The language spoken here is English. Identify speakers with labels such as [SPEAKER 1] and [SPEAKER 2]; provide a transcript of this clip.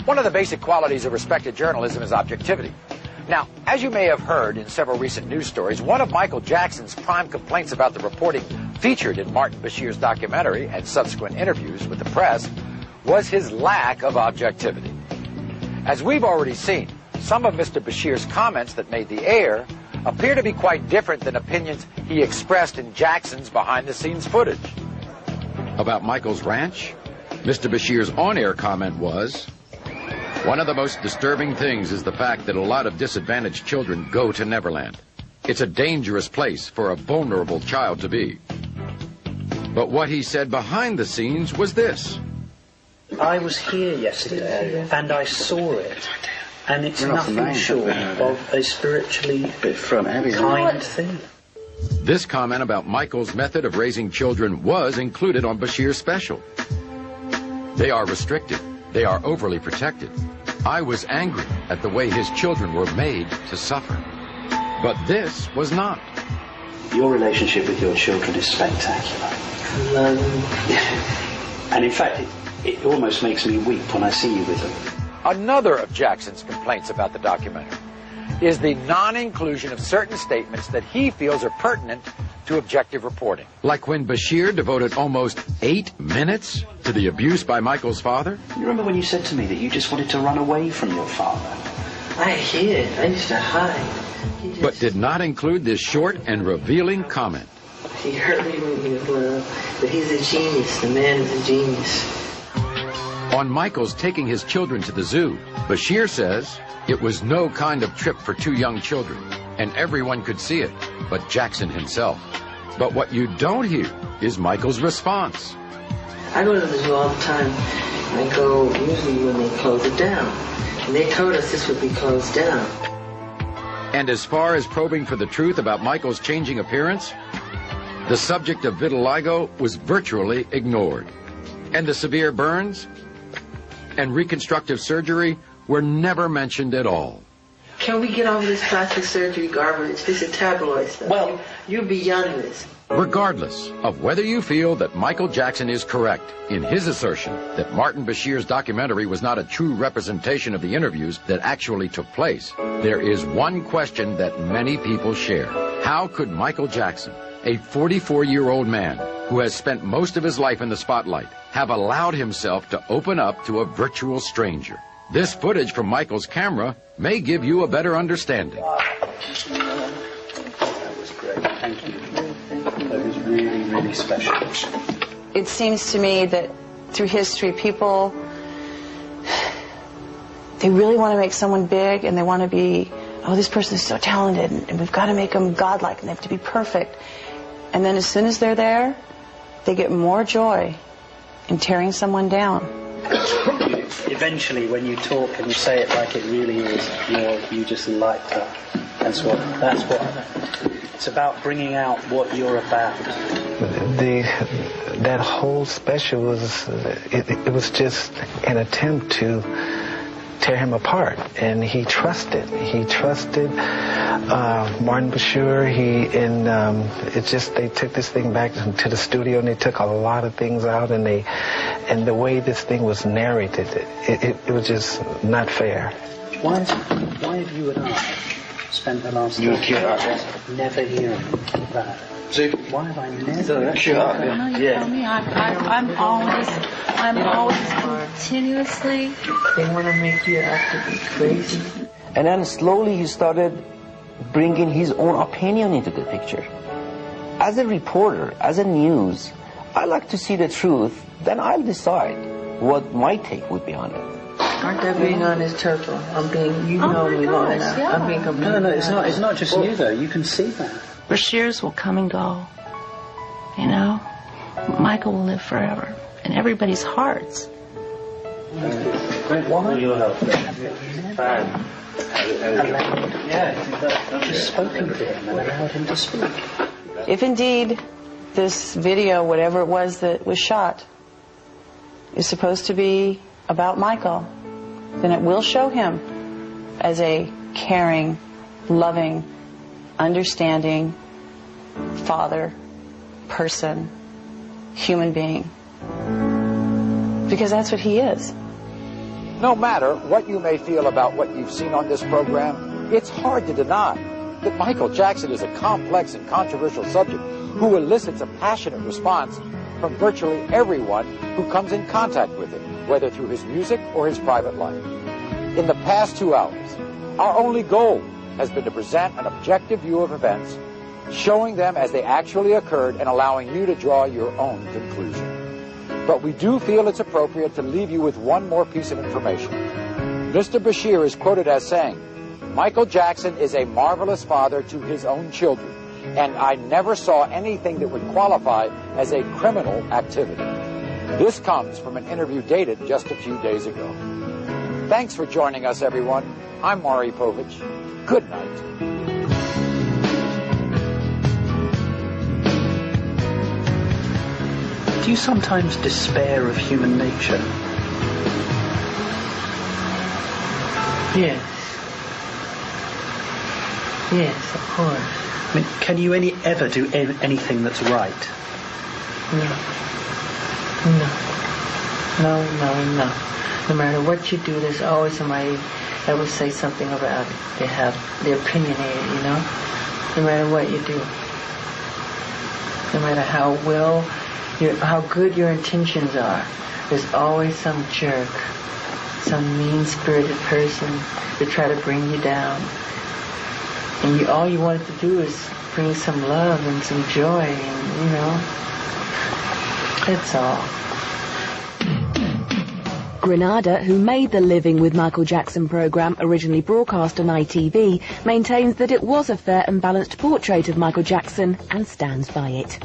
[SPEAKER 1] One of the basic qualities of respected journalism is objectivity. Now, as you may have heard in several recent news stories, one of Michael Jackson's prime complaints about the reporting featured in Martin Bashir's documentary and subsequent interviews with the press was his lack of objectivity. As we've already seen, some of Mr. Bashir's comments that made the air appear to be quite different than opinions he expressed in Jackson's behind-the-scenes footage.
[SPEAKER 2] About Michael's ranch, Mr. Bashir's on-air comment was, "One of the most disturbing things is the fact that a lot of disadvantaged children go to Neverland. It's a dangerous place for a vulnerable child to be." But what he said behind the scenes was this.
[SPEAKER 3] I was here yesterday and I saw it, and it's nothing short of a spiritually kind thing.
[SPEAKER 2] This comment about Michael's method of raising children was included on Bashir's special. They are restricted. They are overly protected. I was angry at the way his children were made to suffer. But this was not.
[SPEAKER 3] Your relationship with your children is spectacular. And in fact, it almost makes me weep when I see you with them.
[SPEAKER 1] Another of Jackson's complaints about the documentary is the non-inclusion of certain statements that he feels are pertinent to objective reporting.
[SPEAKER 2] Like when Bashir devoted almost 8 minutes to the abuse by Michael's father?
[SPEAKER 3] You remember when you said to me that you just wanted to run away from your father?
[SPEAKER 4] I hid. I used to hide.
[SPEAKER 2] But did not include this short and revealing comment.
[SPEAKER 4] He hurt me with his love, but he's a genius. The man is a genius.
[SPEAKER 2] On Michael's taking his children to the zoo, Bashir says it was no kind of trip for 2 young children, and everyone could see it, but Jackson himself. But what you don't hear is Michael's response.
[SPEAKER 4] I go to the zoo all the time. I go usually when they close it down. And they told us this would be closed down.
[SPEAKER 2] And as far as probing for the truth about Michael's changing appearance, the subject of vitiligo was virtually ignored. And the severe burns and reconstructive surgery were never mentioned at all.
[SPEAKER 4] Can we get over this plastic surgery garbage? This is tabloid stuff.
[SPEAKER 3] Well,
[SPEAKER 4] you're beyond this.
[SPEAKER 2] Regardless of whether you feel that Michael Jackson is correct in his assertion that Martin Bashir's documentary was not a true representation of the interviews that actually took place, there is one question that many people share. How could Michael Jackson, a 44-year-old man who has spent most of his life in the spotlight, have allowed himself to open up to a virtual stranger? This footage from Michael's camera may give you a better understanding.
[SPEAKER 3] That was great. Thank you. That was really, really special.
[SPEAKER 5] It seems to me that through history, people, they really want to make someone big, and they want to be, oh, this person is so talented, and we've got to make them godlike, and they have to be perfect. And then as soon as they're there, they get more joy in tearing someone down.
[SPEAKER 3] Eventually, when you talk and you say it like it really is, you just light up. That's what. It's about bringing out what you're about.
[SPEAKER 6] That whole special was it was just an attempt to tear him apart, and he trusted Martin Bashir. They took this thing back to the studio, and they took a lot of things out, and the way this thing was narrated, it was just not fair.
[SPEAKER 3] Why have you and I spent the last never hearing that? Why have I never?
[SPEAKER 7] I'm always continuously.
[SPEAKER 4] They want to make you out to be crazy.
[SPEAKER 8] And then slowly he started bringing his own opinion into the picture. As a reporter, as a news, I like to see the truth, then I'll decide what my take would be on it.
[SPEAKER 4] Aren't I being honest, Turtle? You know me long enough.
[SPEAKER 7] Yeah.
[SPEAKER 4] I'm being completely
[SPEAKER 3] No, it's not just you though. You can see that.
[SPEAKER 7] Bashir's will come and go. You know? Michael will live forever. In everybody's hearts.
[SPEAKER 3] Just spoken to him and allowed him to speak.
[SPEAKER 5] If indeed this video, whatever it was that was shot, is supposed to be about Michael, then it will show him as a caring, loving, understanding father, person, human being. Because that's what he is.
[SPEAKER 1] No matter what you may feel about what you've seen on this program, it's hard to deny that Michael Jackson is a complex and controversial subject who elicits a passionate response from virtually everyone who comes in contact with him, whether through his music or his private life. In the past 2 hours, our only goal has been to present an objective view of events, showing them as they actually occurred and allowing you to draw your own conclusion. But we do feel it's appropriate to leave you with one more piece of information. Mr. Bashir is quoted as saying, "Michael Jackson is a marvelous father to his own children, and I never saw anything that would qualify as a criminal activity." This comes from an interview dated just a few days ago. Thanks for joining us, everyone. I'm Maury Povich. Good night.
[SPEAKER 3] Do you sometimes despair of human nature?
[SPEAKER 4] Yes. Yes, of course.
[SPEAKER 3] I mean, can you ever do anything that's right?
[SPEAKER 4] No. No matter what you do, there's always somebody that will say something about it. They're opinionated, you know? No matter what you do. No matter how good your intentions are, there's always some jerk, some mean-spirited person to try to bring you down. And all you wanted to do is bring some love and some joy, and, you know, that's all.
[SPEAKER 9] Granada, who made the Living with Michael Jackson program originally broadcast on ITV, maintains that it was a fair and balanced portrait of Michael Jackson and stands by it.